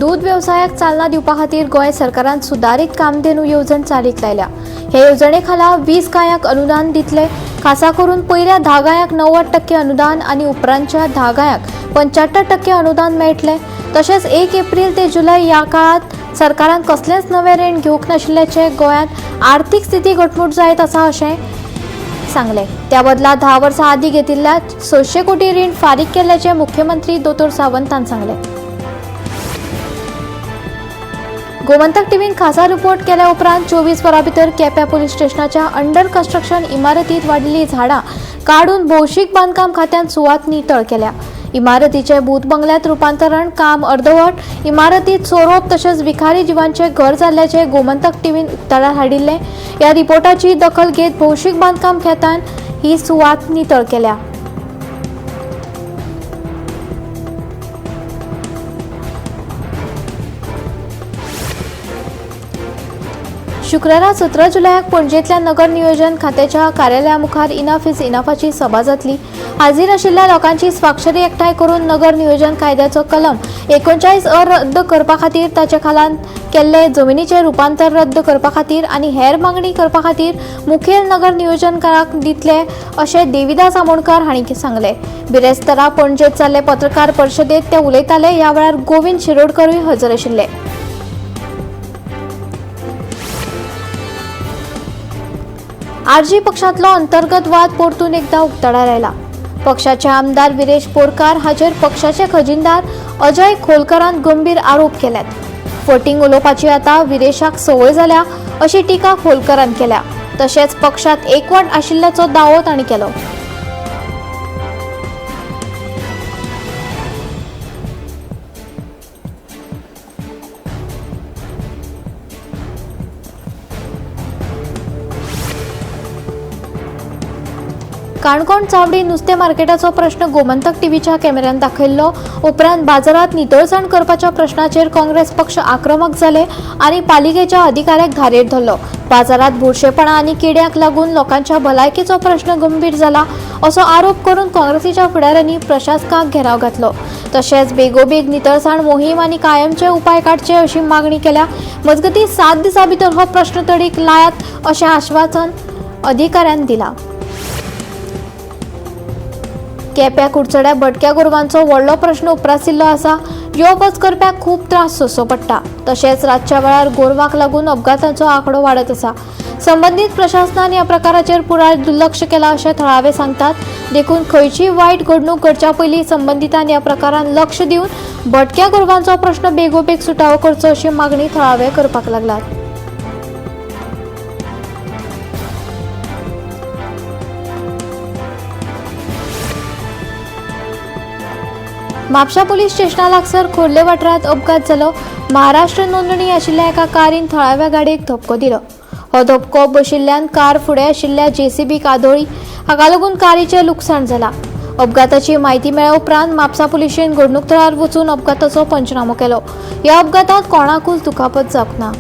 दूध व्यवसायाक चालना दिवपा खातीर गोंय सरकारान सुदारीत कामधेनू येवजण चालीक लायल्या। हे येवजणे खाला 20 गायांक अनुदान दितले। खासा करून पयल्या 10 गायांक 90% अनुदान आणि उपरांतच्या 10 गायांक 75% अनुदान मेळटले। तशेंच 1 एप्रिल ते जुलै या काळात सरकारान कसलेंच नवे रीण घेवंक नाशिल्ल्याचे गोंयांत आर्थीक स्थिती घटमूट जायत आसा अशें सांगले। त्या बदला 10 वर्सां आदी घेतिल्ल्या 600 कोटी रीण फारीक केल्ल्याचे मुख्यमंत्री दोतोर सावंतान सांगले। गोमंतक टीव्हीन खासा रिपोर्ट केल्या उपरांत 24 वरां भितर केप्यां पुलीस स्टेशनाच्या अंडर कन्स्ट्रक्शन इमारतीत वाडिल्लीं झाडां काडून भौशीक बांदकाम खात्यान सुवात नितळ केल्या। इमारतीचे भूत बंगल्यात रूपांतरण काम अर्धवट, इमारतीत सोरोप तशेंच विखारी जिवांचे घर जाल्ल्याचे गोमंतक टीव्हीन उक्ताडार हाडिल्ले। या रिपोर्टाची दखल घेत भौशीक बांदकाम खात्यान ही सुवात नितळ केल्या। शुक्रारा 17 जुलयाक पणजेंतल्या नगर नियोजन खात्याच्या कार्यालया मुखार इनफ इज इनफाची सभा जातली। हाजीर आशिल्ल्या लोकांची स्वाक्षरी एकठांय करून नगर नियोजन कायद्याचो कलम 39 रद्द करपा खातीर, ताचे खाला केल्ले जमिनीचे रूपांतर रद्द करपा खातीर आनी हेर मागणी करपा खातीर मुखेल नगर नियोजनकाराक दितले अशें देविदास आमोणकार हांणी सांगले। बिरेस्तारा पणजेंत जाल्ले पत्रकार परिशदेंत ते उलयताले। ह्या वेळार गोविंद शिरोडकरूय हजर आशिल्ले। आरजी पक्षांतलो अंतर्गत वाद परतून एकदा उक्ताडार आयला। पक्षाचे आमदार विरेश बोरकार हाचेर पक्षाचे खजिनदार अजय खोलकरान गंभीर आरोप केल्यात। फटींग उलोवपाची आतां विरेशाक संवय जाल्या अशी टिका खोलकरान केल्या। तशेंच पक्षांत एकवट आशिल्ल्याचो दावो तांणी केलो। काणकोण चावडी नुस्तें मार्केटाचो प्रश्न गोमंतक टीव्हीच्या कॅमेऱ्यान दाखयल्लो। उपरांत बाजारात नितळसाण करपाच्या प्रश्नाचेर काँग्रेस पक्ष आक्रमक जाले आनी पालिकेच्या अधिकाऱ्याक धारेर धरलो। बाजारात बुरशेपणा आनी किड्याक लागून लोकांच्या भलायकेचो प्रश्न गंभीर जाला असो आरोप करून काँग्रेसीच्या फुडाऱ्यांनी प्रशासकाक घेराव घातलो। तशेंच बेगोबेग नितळसाण मोहीम आनी कायमचे उपाय काडचे अशी मागणी केल्या। मजगतीं 7 दिसां भितर हो प्रश्न तडीक लायात अशें आश्वासन अधिकाऱ्यान दिलां। केप्यां कुडचड्या भटक्या गोरवांचो व्हडलो प्रश्न उप्रासिल्लो आसा। यो वच करप्याक खूब त्रास सोंसचो पडटा। तशेंच रातच्या वेळार गोरवांक लागून अपघातांचो आंकडो वाडत आसा। संबंधीत प्रशासनान ह्या प्रकाराचेर पुराय दुर्लक्ष केलां अशें थळावे सांगतात। देखून खंयचीय वायट घडणूक घडच्या पयलीं संबंधितान ह्या प्रकारान लक्ष दिवन भटक्या गोरवांचो प्रश्न बेगोबेग सुटावो करचो अशी मागणी थळावे करपाक लागल्यात। म्हापशा पुलीस स्टेशना लागसार खोर्ले वाठारांत अपघात जालो। महाराष्ट्र नोंदणी आशिल्ल्या एका कारीन थळाव्या गाडयेक धपको दिलो। हो धपको बशिल्ल्यान कार फुडें आशिल्ल्या जेसीबीक आदळ्ळी। हाका लागून कारीचें लुकसाण जालां। अपघाताची म्हायती मेळ्ळे उपरांत म्हापसा पुलिशेन घडणूक थळार वचून अपघाताचो पंचनामो केलो। ह्या अपघातांत कोणाकूच दुखापत जावंक ना।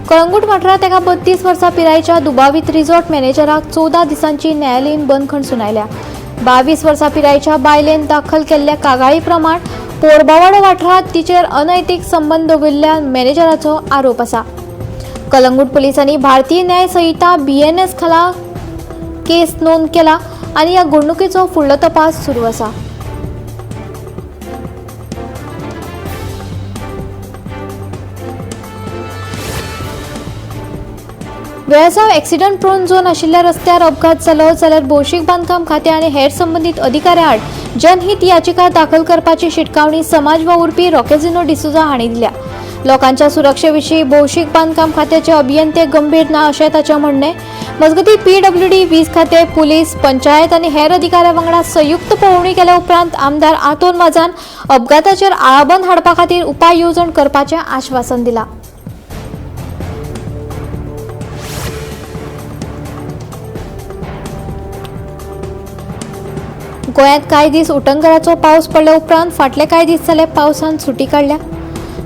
कळंगूट वाठारांत एका 32 वर्सां पिरायेच्या दुबावीत रिसॉर्ट मॅनेजराक 14 दिसांची न्यायालयीन बंदखण सुनायल्या। 22 वर्सां पिरायेच्या बायलेन दाखल केल्ल्या कागाळी प्रमाण पोरबावाडो वाठारांत तिचेर अनैतीक संबंद दवरिल्ल्या मॅनेजराचो आरोप आसा। कळंगूट पुलिसांनी भारतीय न्याय संहिता BNS खाला केस नोंद केला आनी ह्या घडणुकेचो फुडलो तपास सुरू आसा। वेळसाव एक्सिडंट प्रोन झोन आशिल्ल्या रस्त्यार अपघात जालो जाल्यार भौशीक बांदकाम खातें आनी हेर संबंधीत अधिकाऱ्यां आड जनहीत याचिका दाखल करपाची शिटकावणी समाज वावुरपी रॉकेझिनो डिसोजा हांणी दिल्या। लोकांच्या सुरक्षे विशीं भौशीक बांदकाम खात्याचे अभियंते गंभीर ना अशें ताचें म्हणणें। मजगतीं PWD, वीज खातें, पुलीस, पंचायत आनी हेर अधिकाऱ्यां वांगडा संयुक्त पळोवणी केल्या उपरांत आमदार आतोन वाजान अपघाताचेर आळाबंद हाडपा खातीर उपाय येवजण करपाचें आश्वासन दिलां। गोंयांत कांय दीस उटंगराचो पावस पडले उपरांत फाटले कांय दीस जाले पावसान सुटी काडल्या।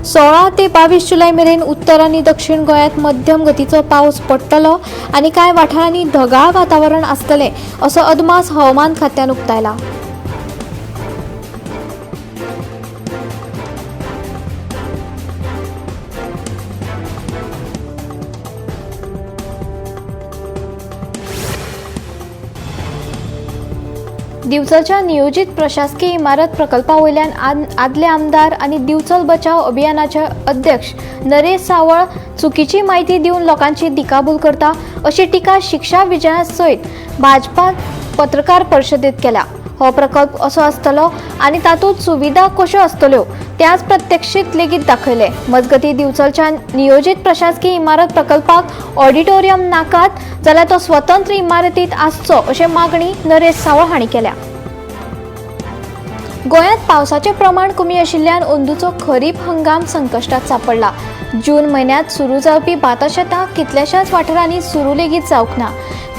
16 ते 22 जुलै मेरेन उत्तर आणि दक्षिण गोंयांत मध्यम गतीचो पावस पडटलो आणि कांय वाठारांनी ढगाळ वातावरण आसतलें असो अदमास हवामान खात्यान उक्तायला. दिवचलच्या नियोजित प्रशासकीय इमारत प्रकल्पावयल्यान आदले आमदार आणि दिवचल बचाव अभियानाचे अध्यक्ष नरेश सावळ चुकीची माहिती दिवन लोकांची दिकाभूल करता अशी टिका शिक्षा विजया सयत भाजपान पत्रकार परिशदेत केला. हो प्रकल्प असो आसतलो आणि तातूंत सुविधा कश्यो आसतल्यो त्याच प्रत्यक्षीत लेगीत दाखयले. मजगती दिवचलच्या नियोजित प्रशासकीय इमारत प्रकल्पाक ऑडिटोरियम नाकात जाल्यार तो स्वतंत्र इमारतीत आसचो अशी मागणी नरेश सावळ हांणी केल्या. गोंयांत पावसाचे प्रमाण कमी आशिल्ल्यान अंदूचो खरीप हंगाम संकश्टात सांपडला. जून म्हयन्यांत सुरू जावपी भात शेतां कितल्याशाच वाठारांनी सुरू लेगीत जावंक ना.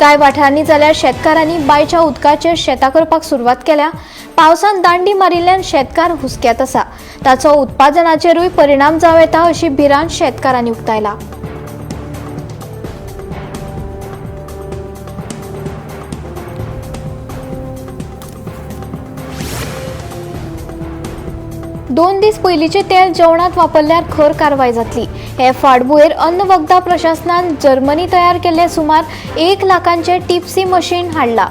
कांय वाठारांनी जाल्यार शेतकारांनी बांयच्या उदकाचेर शेतां करपाक सुरवात केल्या. पावसान दांडी मारिल्ल्यान शेतकार हुसक्यात आसा. ताचो उत्पादनाचेरूय परिणाम जावं येता अशी भिरांत शेतकारांनी उक्तायला. दोन दीस पयलींचे तेल जेवणात वापरल्यार खर कारवाय जातली. हे फाटभुंयेर अन्न वखदा प्रशासनान जर्मनी तयार केल्ले सुमार 1 लाखांचे टिप्सी मशीन हाडला.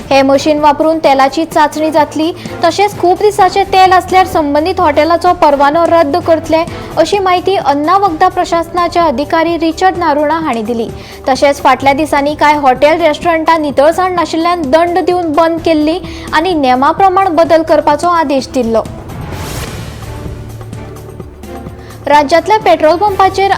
हे मशीन वापरून तेलाची चाचणी जातली. तशेंच खूब दिसाचे तेल आसल्यार संबंधित हॉटेलाचो परवानो रद्द करतले अशी माहिती अन्न वखदा प्रशासनाचे अधिकारी रिचर्ड नारुणा हांणी दिली. तशेंच फाटल्या दिसांनी कांय हॉटेल रेस्टॉरंटां नितळसाण नाशिल्ल्यान दंड दिवन बंद केल्ली आनी नेमा प्रमाण बदल करपाचो आदेश दिल्लो. राज्यातल्या पेट्रोल पंपाचेर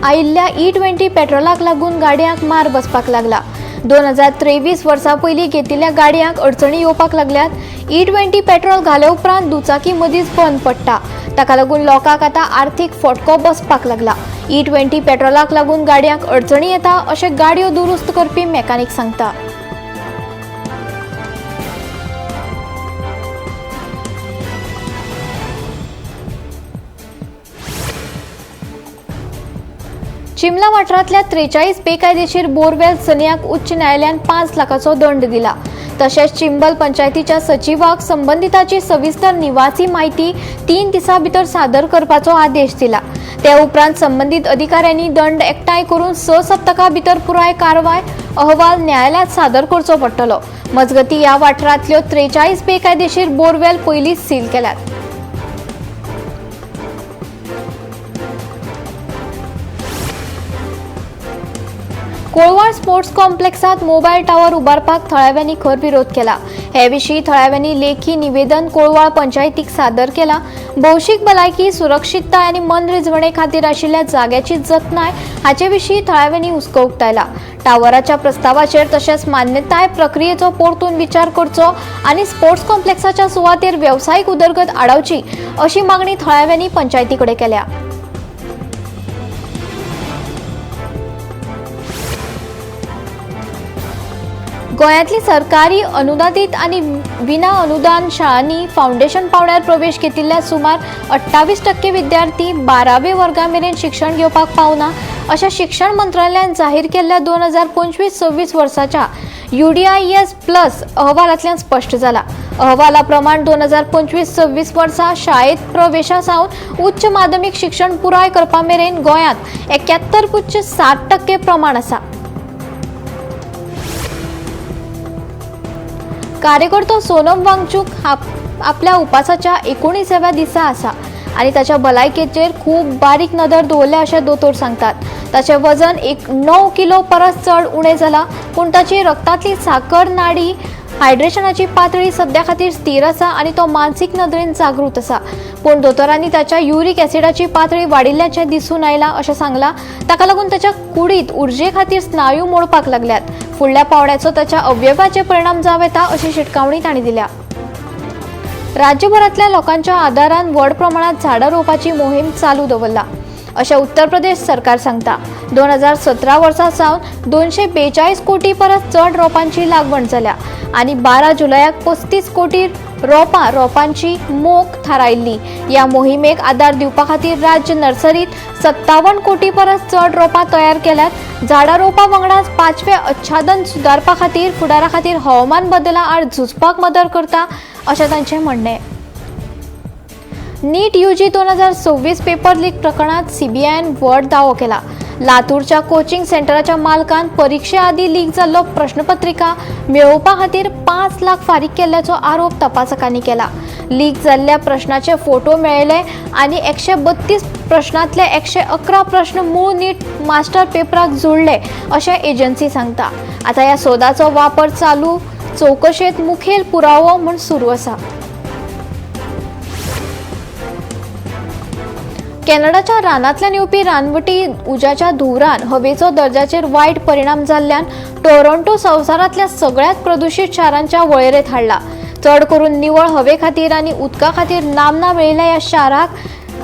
आयिल्ल्या E20 पेट्रोलाक लागून गाडयांक मार बसपाक लागला. 2023 वर्सा पयलीं घेतिल्ल्या गाडयांक अडचणी येवपाक लागल्यात. E20 पेट्रोल घाले उपरांत दुचाकी मदींच बंद पडटा. ताका लागून लोकांक आतां आर्थीक फटको बसपाक लागला. E20 पेट्रोलाक लागून गाडयांक अडचणी येता अशें गाडयो दुरुस्त करपी मेकॅनिक सांगता. चिमला वाठारांतल्या 43 बेकायदेशीर बोरवेल सन्याक उच्च न्यायालयान 5 लाखांचो दंड दिला. तशेंच चिंबल पंचायतीच्या सचिवाक संबंधिताची सविस्तर निवासी माहिती 3 दिसां भितर सादर करपाचो आदेश दिला. ते उपरांत संबंधित अधिकाऱ्यांनी दंड एकठांय करून 6 सप्तकां भितर पुराय कारवाय अहवाल न्यायालयात सादर करचो पडटलो. मजगती ह्या वाठारांतल्यो 43 बेकायदेशीर बोरवेल पयलींच सील केल्यात. कोळवार स्पोर्ट्स कॉम्प्लेक्सात मोबाईल टावर उबारपाक थळाव्यांनी खर विरोध केला. हे विशीं थळाव्यांनी लेखी निवेदन कोळवार पंचायतीक सादर केला. भौशीक भलायकी, सुरक्षितताय आनी मनरिजवणे खातीर आशिल्ल्या जाग्याची जतनाय हाचे विशीं थळाव्यांनी हुस्को उक्तायला. टावराच्या प्रस्तावाचेर तशेंच मान्यताय प्रक्रियेचो परतून विचार करचो आनी स्पोर्ट्स कॉम्प्लेक्साच्या सुवातेर वेवसायीक उदरगत आडावची अशी मागणी थळाव्यांनी पंचायती कडेन केल्या. गोंयांतली सरकारी अनुदानित आनी विना अनुदान शाळांनी फावंडेशन पावंड्यार प्रवेश घेतिल्ल्या सुमार 28% विद्यार्थी 12वे वर्गा मेरेन शिक्षण घेवपाक पावना अशें शिक्षण मंत्रालयान जाहीर केल्ल्या 2025-26 वर्साच्या UDIS+ अहवालांतल्यान स्पश्ट जाला. अहवाला प्रमाण 2025-26 वर्सा शाळेत प्रवेशा सावन उच्च माध्यमीक शिक्षण पुराय करपा मेरेन गोंयांत 71.7% प्रमाण आसा. कार्यकर्तो सोनम वांगचूक आपल्या उपासाच्या 19व्या दिसा आसा आणि ताच्या भलायकेचेर खूब बारीक नदर दवरल्या अशें दोतोर सांगतात. ताचें वजन 9 किलो परस चड उणें जाला, पूण ताची रक्तांतली साकर नाडी हायड्रेशनाची पातळी सद्या खातीर स्थिर आसा आणि तो मानसीक नदरेन जागृत आसा. पूण दोतोरांनी ताच्या युरिक ॲसिडाची पातळी वाडिल्ल्याचें दिसून आयलां अशें सांगलां. ताका लागून ताच्या कुडींत उर्जे खातीर स्नायू मोडपाक लागल्यात. फुडल्या पावण्याचो ताच्या अवयवाचेर परिणाम जावं येता अशी शिटकावणी तांणी दिल्या. राज्यभरांतल्या लोकांच्या आदारान व्हड प्रमाणात झाडां रोवपाची मोहीम चालू दवरला अशें उत्तर प्रदेश सरकार सांगता. 2017 वर्सा सावन 242 कोटी परस चड रोपांची लागवण जाल्या आणि 12 जुलयाक 35 कोटी रोपांची मोख थारायल्ली। या मोहिमेक आदार दिवपा खातीर राज्य नर्सरीत 57 कोटी परस चड रोपां तयार केल्यात। झाडां रोवपा वांगडाच 5वें आच्छादन सुदारपा खातीर फुडारा खातीर हवामान बदला आड झुजपाक मदत करता अशें तांचें म्हणणें। नीट यूजी 2026 पेपर लीक प्रकरणात सीबीआयन व्हड दावो केला। लातूरच्या कोचिंग सेंटराच्या मालकान परीक्षे आदी लीक जाल्लो प्रश्नपत्रिका मेळोवपा खातीर 5 लाख फारीक केल्ल्याचो आरोप तपासकांनी केला। लीक जाल्ल्या प्रश्नाचे फोटो मेळयले आनी 132 प्रश्नांतले 111 प्रश्न मूळ नीट मास्टर पेपराक जोडले अशें एजन्सी सांगता। आता ह्या सोदाचो वापर चालू चौकशेंत मुखेल पुरावो म्हूण सुरू आसा। कॅनडाच्या रानांतल्यान येवपी रानवटी उज्याच्या धुवरान हवेचो दर्जाचेर वायट परिणाम जाल्ल्यान टोरोंटो संवसारांतल्या सगळ्यात प्रदूषित शारांच्या वळेरेंत हाडला। चड करून निवळ हवे खातीर आनी उदका खातीर नामना मेळिल्ल्या ह्या शाराक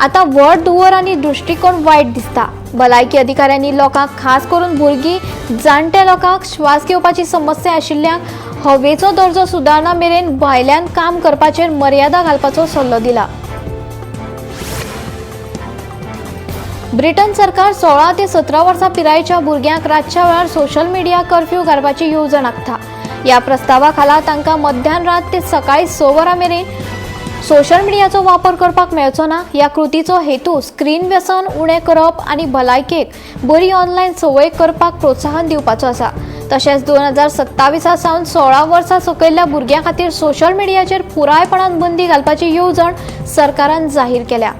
आतां व्हड धुंवर आनी दृश्टीकोन वायट दिसता। भलायकी अधिकाऱ्यांनी लोकांक, खास करून भुरगीं, जाणटे लोकांक श्वास घेवपाची समस्या आशिल्ल्यांक हवेचो दर्जो सुदारना मेरेन भायल्यान काम करपाचेर मर्यादा घालपाचो सल्लो दिला। ब्रिटन सरकार 16 ते 17 वर्सां पिरायेच्या भुरग्यांक रातच्या वेळार सोशल मिडिया कर्फ्यू घालपाची येवजण आखता। ह्या प्रस्तावा खाला तांकां मध्यान रात ते सकाळी 6 वरां मेरेन सोशल मिडियाचो वापर करपाक मेळचो ना। ह्या कृतीचो हेतू स्क्रीन व्यसन उणें करप आनी भलायकेक बरी ऑनलायन संवय करपाक प्रोत्साहन दिवपाचो आसा। तशेंच 2027 सावन 16 वर्सां सकयल्ल्या भुरग्यां खातीर सोशल मिडियाचेर पुरायपणान बंदी घालपाची येवजण सरकारान जाहीर केल्या।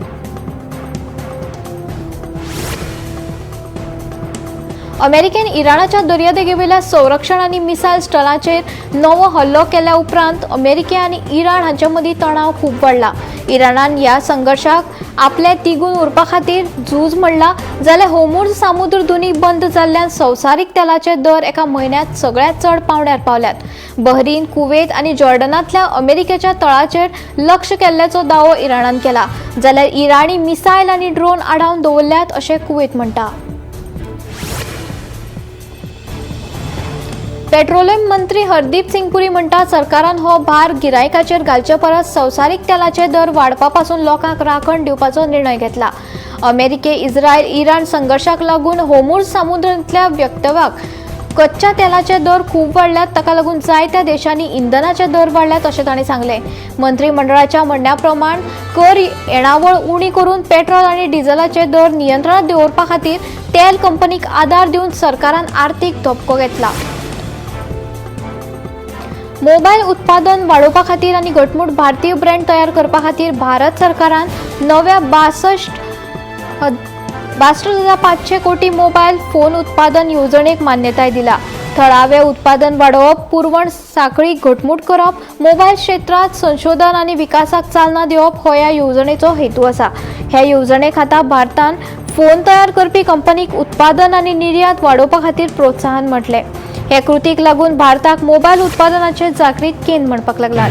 अमेरिकेन इराणाच्या दर्यादेगेवयल्या संरक्षण आनी मिसायल स्टलाचेर नवो हल्लो केल्या उपरांत अमेरिका आनी इराण हांचे मदीं तणाव खूब वाडला। इराणान ह्या संघर्शाक आपले तिगून उरपा खातीर झूज म्हणला जाल्यार होर्मुझ सामुद्र धुनी बंद जाल्ल्यान संवसारीक तेलाचे दर एका म्हयन्यांत सगळ्यात चड पांवड्यार पावल्यात। बहरीन, कुवेत आनी जॉर्डनांतल्या अमेरिकेच्या तळाचेर लक्ष केल्ल्याचो दावो इराणान केला, जाल्यार इराणी मिसायल आनी ड्रोन आडावन दवरल्यात अशें कुवेत म्हणटा। पेट्रोलियम मंत्री हरदीप सिंग पुरी म्हणटा सरकारान हो भार गिरायकाचेर घालचे परस संवसारीक तेलाचे दर वाडपापासून लोकांक राखण दिवपाचो निर्णय घेतला। अमेरिके, इस्रायल, इराण संघर्शाक लागून होर्मुझ सामुद्रांतल्या वक्तव्याक कच्च्या तेलाचे दर खूब वाडल्यात, ताका लागून जायत्या देशांनी इंधनाचे दर वाडल्यात अशें तांणी सांगलें। मंत्रिमंडळाच्या म्हणण्या प्रमाण कर येणावळ उणी करून पेट्रोल आनी डिझेलाचे दर नियंत्रणात दवरपा खातीर तेल कंपनीक आदार दिवन सरकारान आर्थीक धपको घेतला। मोबायल उत्पादन वाडोवपा खातीर आनी घटमूट भारतीय ब्रँड तयार करपा खातीर भारत सरकारान नव्या 62,500 कोटी मोबायल फोन उत्पादन येवजणेक मान्यताय दिला। थळावे उत्पादन वाडोवप, पुरवण साखळी घटमूट करप, मोबायल क्षेत्रांत संशोधन आनी विकासाक चालना दिवप हो ह्या येवजणेचो हेतू आसा। ह्या येवजणे खाला भारतान फोन तयार करपी कंपनीक उत्पादन आनी निर्यात वाडोवपा खातीर प्रोत्साहन म्हटले। हे कृतीक लागून भारताक मोबायल उत्पादनाचे जागृत केंद्र म्हणपाक लागला।